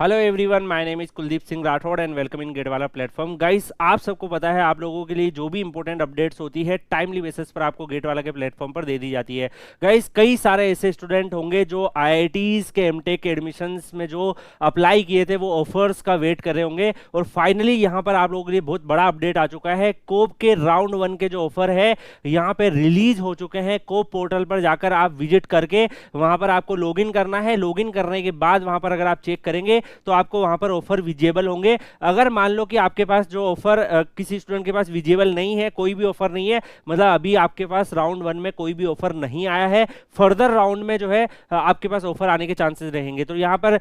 Hello everyone, my name is Kuldeep Singh Rathore and welcome in gate वाला platform. Guys, आप सबको पता है आप लोगों के लिए जो भी इंपॉर्टेंट अपडेट्स होती है टाइमली बेसिस पर आपको गेट वाला के प्लेटफॉर्म पर दे दी जाती है। गाइस, कई सारे ऐसे स्टूडेंट होंगे जो आईआईटीज के एमटेक के एडमिशंस में जो अप्लाई किए थे वो ऑफर्स का वेट कर रहे होंगे और फाइनली यहाँ पर आप लोगों के लिए बहुत बड़ा अपडेट आ चुका है। कोप के राउंड 1 के जो ऑफर है यहाँ पे रिलीज हो चुके हैं। कोप पोर्टल पर जाकर आप विजिट करके वहां पर आपको लॉगिन करना है। लॉगिन करने के बाद वहां पर अगर आप चेक करेंगे तो आपको वहां पर ऑफर विजिबल होंगे। अगर मान लो कि आपके पास जो ऑफर किसी स्टूडेंट के पास विजिबल नहीं है, कोई भी ऑफर नहीं है, मतलब अभी आपके पास राउंड 1 में कोई भी ऑफर नहीं आया है, फर्दर राउंड में जो है आपके पास ऑफर आने के चांसेस रहेंगे। तो यहाँ पर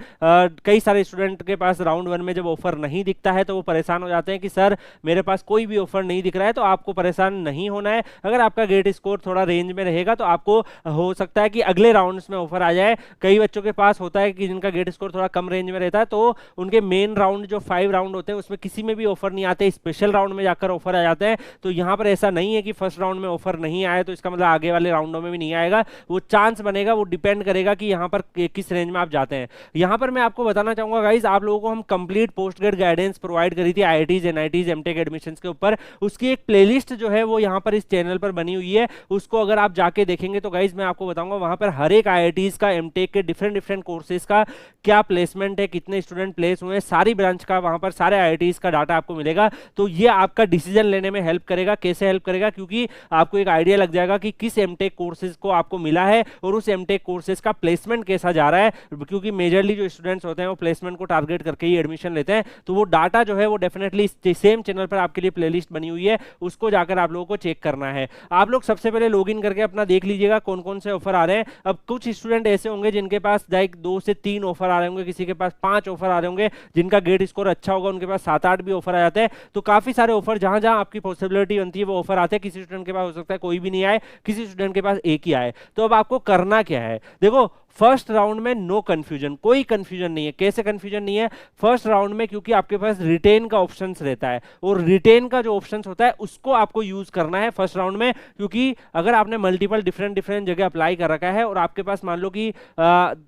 कई सारे स्टूडेंट के पास राउंड 1 में जब ऑफर नहीं दिखता है तो वो परेशान हो जाते हैं कि सर मेरे पास कोई भी ऑफर नहीं दिख रहा है। तो आपको परेशान नहीं होना है। अगर आपका गेट स्कोर थोड़ा रेंज में रहेगा तो आपको हो सकता है कि अगले राउंड्स में ऑफर आ जाए। कई बच्चों के पास होता है कि जिनका गेट स्कोर थोड़ा कम रेंज में रहता है तो उनके मेन राउंड जो 5 राउंड होते हैं उसमें किसी में भी ऑफर नहीं आते, स्पेशल राउंड में जाकर ऑफर आ जाते हैं। तो यहाँ पर ऐसा नहीं है कि फर्स्ट राउंड में ऑफर नहीं आया तो इसका मतलब आगे वाले राउंडों में भी नहीं आएगा। वो चांस बनेगा, वो डिपेंड करेगा कि यहाँ पर किस रेंज में आप जाते हैं। यहाँ पर मैं आपको बताना चाहूंगा गाइज, आप लोगों को हम complete post grade guidance provide करी थी आईआईटीज एनआईटीज एमटेक एडमिशंस के ऊपर। उसकी एक प्लेलिस्ट जो है वो यहाँ पर इस चैनल पर बनी हुई है। उसको अगर आप जाके देखेंगे तो गाइज मैं आपको बताऊंगा वहां पर हर एक आईआईटीज का एमटेक के डिफरेंट कोर्सेज का क्या प्लेसमेंट है, कितने स्टूडेंट प्लेस हुए, सारी ब्रांच का वहां पर सारे आईआईटीज का डाटा आपको मिलेगा। तो ये आपका डिसीजन लेने में हेल्प करेगा। कैसे हेल्प करेगा? क्योंकि आपको एक आइडिया लग जाएगा कि किस एमटेक कोर्सेज को आपको मिला है और उस एमटेक कोर्सेज का प्लेसमेंट कैसा जा रहा है। क्योंकि मेजरली जो स्टूडेंट्स होते हैं वो प्लेसमेंट को टारगेट करके ही एडमिशन लेते हैं। तो वो डाटा जो है वो डेफिनेटली सेम चैनल पर आपके लिए प्लेलिस्ट बनी हुई है, उसको जाकर आप लोगों को चेक करना है। आप लोग सबसे पहले लॉगिन करके अपना देख लीजिएगा कौन कौन से ऑफर आ रहे हैं। अब कुछ स्टूडेंट ऐसे होंगे जिनके पास लाइक 2 से 3 ऑफर आ रहे होंगे, किसी के पास 5 ऑफर आ रहे होंगे, जिनका गेट स्कोर अच्छा होगा उनके पास 7-8 भी ऑफर आ जाते हैं। तो काफी सारे ऑफर जहां जहां आपकी पॉसिबिलिटी बनती है वो ऑफर आते हैं। किसी स्टूडेंट के पास हो सकता है कोई भी नहीं आए, किसी स्टूडेंट के पास एक ही आए। तो अब आपको करना क्या है? देखो, फर्स्ट राउंड में नो कंफ्यूजन, कोई कंफ्यूजन नहीं है। कैसे कंफ्यूजन नहीं है? फर्स्ट राउंड में क्योंकि आपके पास रिटेन का ऑप्शंस रहता है और रिटेन का जो ऑप्शंस होता है उसको आपको यूज करना है फर्स्ट राउंड में। क्योंकि अगर आपने मल्टीपल डिफरेंट जगह अप्लाई कर रखा है और आपके पास मान लो कि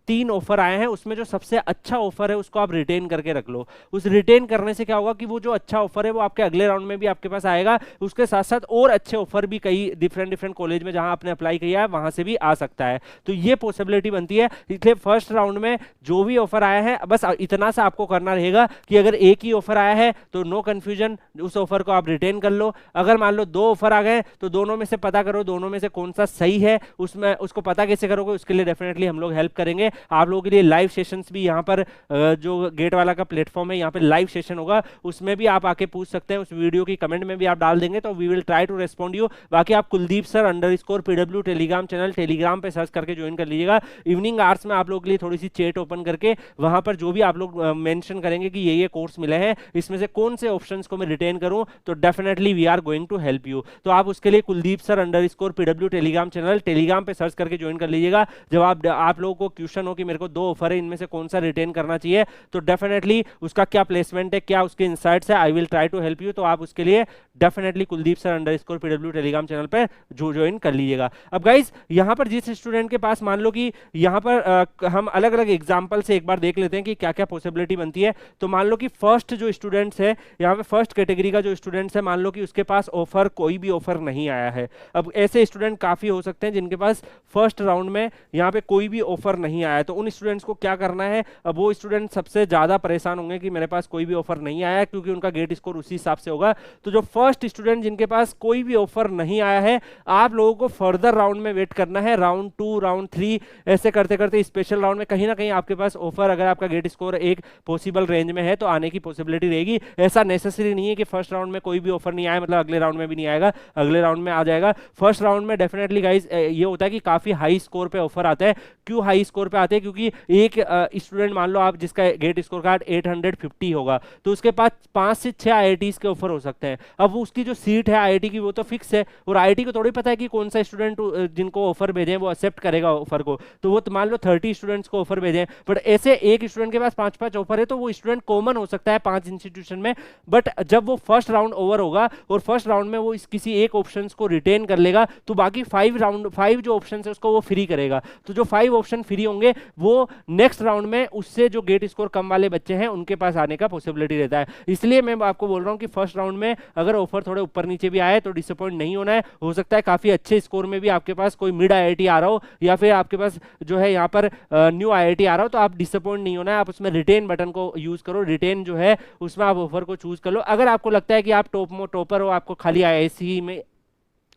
3 ऑफर आए हैं, उसमें जो सबसे अच्छा ऑफर है उसको आप रिटेन करके रख लो। उस रिटेन करने से क्या होगा कि वो जो अच्छा ऑफर है वो आपके अगले राउंड में भी आपके पास आएगा। उसके साथ साथ और अच्छे ऑफर भी कई डिफरेंट कॉलेज में जहां आपने अप्लाई किया है वहां से भी आ सकता है। तो ये पॉसिबिलिटी बनती है। इसलिए फर्स्ट राउंड में जो भी ऑफर आया है बस इतना सा आपको करना रहेगा कि अगर एक ही ऑफर आया है तो नो कंफ्यूजन, उस ऑफर को आप रिटेन कर लो। अगर मान लो 2 ऑफर आ गए तो दोनों में से पता करो दोनों में से कौन सा सही है। उसमें उसको पता कैसे करोगे उसके लिए डेफिनेटली हम लोग हेल्प करेंगे। आप लोगों के लिए लाइव सेशंस भी यहाँ पर जो गेट वाला का प्लेटफॉर्म है यहाँ पे लाइव सेशन होगा, उसमें भी आप आके पूछ सकते हैं। उस वीडियो की कमेंट में भी आप डाल देंगे तो we will try to respond you. बाकी आप Kuldeep sir _PW Telegram channel Telegram पे सर्च करके ज्वाइन कर लीजिएगा। इवनिंग आवर्स में आप लोगों के लिए थोड़ी सी चैट ओपन करके वहां पर जो भी आप लोग मेंशन करेंगे कि ये कोर्स मिले हैं, इसमें से कौन से ऑप्शंस को मैं रिटेन करूं, तो definitely we are going to help you. तो आप उसके लिए Kuldeep sir _PW Telegram channel Telegram पे सर्च करके ज्वाइन कर लीजिएगा। जब आप लोगों को क्वेश्चन हो कि मेरे को 2 ऑफर है, इनमें से कौन सा रिटेन करना चाहिए, तो डेफिनेटली उसका क्या प्लेसमेंट है, क्या उसके इनसाइट्स है, I will try to help you. तो आप उसके लिए definitely Kuldeep sir _PW Telegram channel पर ज्वाइन कर लीजिएगा। अब गाइज यहाँ पर जिस स्टूडेंट के पास मान लो कि यहाँ पर हम अलग अलग एग्जाम्पल से एक बार देख लेते हैं कि क्या क्या पॉसिबिलिटी बनती है। तो मान लो कि फर्स्ट जो स्टूडेंट्स है यहाँ पे फर्स्ट कैटेगरी का जो स्टूडेंट्स है, मान लो कि उसके पास ऑफर कोई भी ऑफर नहीं आया है। अब ऐसे स्टूडेंट काफी हो सकते हैं जिनके पास फर्स्ट राउंड में यहाँ पे कोई भी ऑफर नहीं आया। तो उन स्टूडेंट्स को क्या करना है? अब वो स्टूडेंट सबसे ज्यादा परेशान होंगे कि मेरे पास कोई भी ऑफर नहीं आया, क्योंकि उनका गेट स्कोर उसी हिसाब से होगा। तो जो फर्स्ट स्टूडेंट जिनके पास कोई भी ऑफर नहीं आया है, आप लोगों को फर्दर राउंड में वेट करना है। राउंड 2 राउंड 3 ऐसे करते करते स्पेशल राउंड में कहीं ना कहीं आपके पास ऑफर, अगर आपका गेट स्कोर एक पॉसिबल रेंज में है तो आने की पॉसिबिलिटी रहेगी। ऐसा नेसेसरी नहीं है कि फर्स्ट राउंड में कोई भी ऑफर नहीं आया मतलब अगले राउंड में भी नहीं आएगा, अगले राउंड में आ जाएगा। फर्स्ट राउंड में डेफिनेटली गाइस ये होता है कि काफी हाई स्कोर पे ऑफर आता है। क्यों हाई स्कोर पे आते हैं? क्योंकि एक स्टूडेंट मान लो आप जिसका गेट स्कोर कार्ड 850 होगा तो उसके पास 5 से 6 आईआईटीज के ऑफर हो सकते हैं। अब उसकी जो सीट है आईआईटी की वो तो फिक्स है और आईआईटी को थोड़ी पता है कि कौन सा स्टूडेंट जिनको ऑफर भेजे वो एक्सेप्ट करेगा ऑफर को। तो वो मान लो 30 स्टूडेंट्स को ऑफर भेजे, बट ऐसे एक स्टूडेंट के पास 5-5 ऑफर है, तो वो स्टूडेंट कॉमन हो सकता है 5 इंस्टीट्यूशन में, बट जब वो फर्स्ट राउंड ओवर होगा और फर्स्ट राउंड में वो किसी एक ऑप्शन को रिटेन कर लेगा, तो बाकी 5 जो ऑप्शन है उसको वो फ्री करेगा। तो जो 5 ऑप्शन फ्री होंगे वो नेक्स्ट राउंड में उससे जो गेट स्कोर कम वाले बच्चे हैं उनके पास आने का पॉसिबिलिटी रहता है। इसलिए मैं आपको बोल रहा हूं कि फर्स्ट राउंड में अगर ऑफर थोड़े ऊपर नीचे भी आए तो डिसअपॉइंट नहीं होना है। हो सकता है काफी अच्छे स्कोर में भी आपके पास कोई मिड आईआईटी आ रहा हो, या फिर आपके पास जो है यहाँ पर न्यू आईआईटी आ रहा हो, तो आप डिसअपॉइंट नहीं होना है। आप उसमें रिटेन बटन को यूज करो, रिटेन जो है उसमें आप ऑफर को चूज कर लो। अगर आपको लगता है कि आप टॉपर हो, आपको खाली आईआईसी में,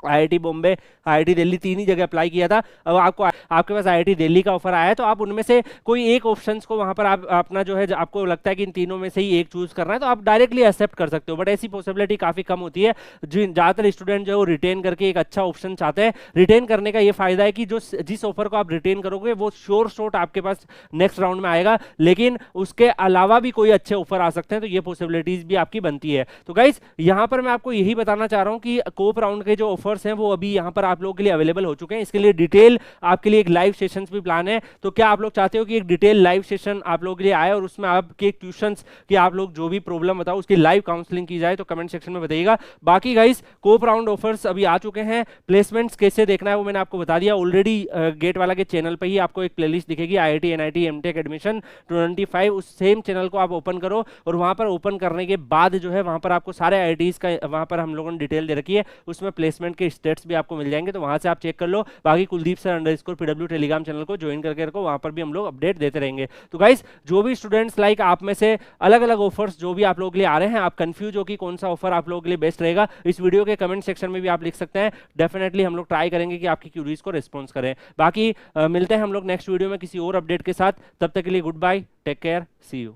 आईआईटी बॉम्बे, आईआईटी दिल्ली 3 ही जगह अप्लाई किया था, अब आपको आपके पास आईआईटी दिल्ली का ऑफर आया है, तो आप उनमें से कोई एक ऑप्शंस को वहां पर आप अपना जो है आपको लगता है कि इन तीनों में से ही एक चूज करना है, तो आप डायरेक्टली एक्सेप्ट कर सकते हो। बट ऐसी पॉसिबिलिटी काफी कम होती है। ज्यादातर स्टूडेंट जो है वो रिटेन करके एक अच्छा ऑप्शन चाहते हैं। रिटेन करने का ये फायदा है कि जो जिस ऑफर को आप रिटेन करोगे वो श्योर शॉट आपके पास नेक्स्ट राउंड में आएगा, लेकिन उसके अलावा भी कोई अच्छे ऑफर आ सकते हैं, तो ये पॉसिबिलिटीज भी आपकी बनती है। तो गाइस यहाँ पर मैं आपको यही बताना चाह रहा हूँ कि कोप राउंड के जो ऑफर्स हैं वो अभी यहाँ पर आप लोगों के लिए अवेलेबल हो चुके हैं। इसके लिए डिटेल आपके लिए एक लाइव सेशंस भी प्लान है। तो क्या आप लोग चाहते हो कि एक डिटेल लाइव सेशन आप लोगों के लिए आए और उसमें आपके क्वेश्चंस कि आप लोग जो भी प्रॉब्लम बताओ उसकी लाइव काउंसलिंग की जाए, तो कमेंट सेक्शन में बताइएगा। बाकी गाइस कोप राउंड ऑफर्स अभी आ चुके हैं। प्लेसमेंट्स कैसे देखना है वो मैंने आपको बता दिया ऑलरेडी। गेट वाला के चैनल पर ही आपको एक प्लेलिस्ट दिखेगी, आईआईटी एनआईटी एमटेक एडमिशन 25। उस सेम चैनल को आप ओपन करो और वहां पर ओपन करने के बाद जो है वहां पर आपको सारे आईआईटीज का वहां पर हम लोगों ने डिटेल दे रखी है, उसमें प्लेसमेंट के स्टेट्स भी आपको मिल जाएंगे, तो वहां से आप चेक कर लो। बाकी Kuldeep sir _PW Telegram channel को ज्वाइन करके रखो, वहां पर भी हम लोग अपडेट देते रहेंगे। तो गाइस जो भी स्टूडेंट्स लाइक आप में से अलग अलग ऑफर्स जो भी आप लोगों के लिए आ रहे हैं, आप कंफ्यूज हो कि कौन सा ऑफर आप लोगों के लिए बेस्ट रहेगा, इस वीडियो के कमेंट सेक्शन में भी आप लिख सकते हैं। डेफिनेटली हम लोग ट्राई करेंगे कि आपकी क्यूरीज को रिस्पॉन्स करें। बाकी मिलते हैं हम लोग नेक्स्ट वीडियो में किसी और अपडेट के साथ। तब तक के लिए good bye, take care, see you.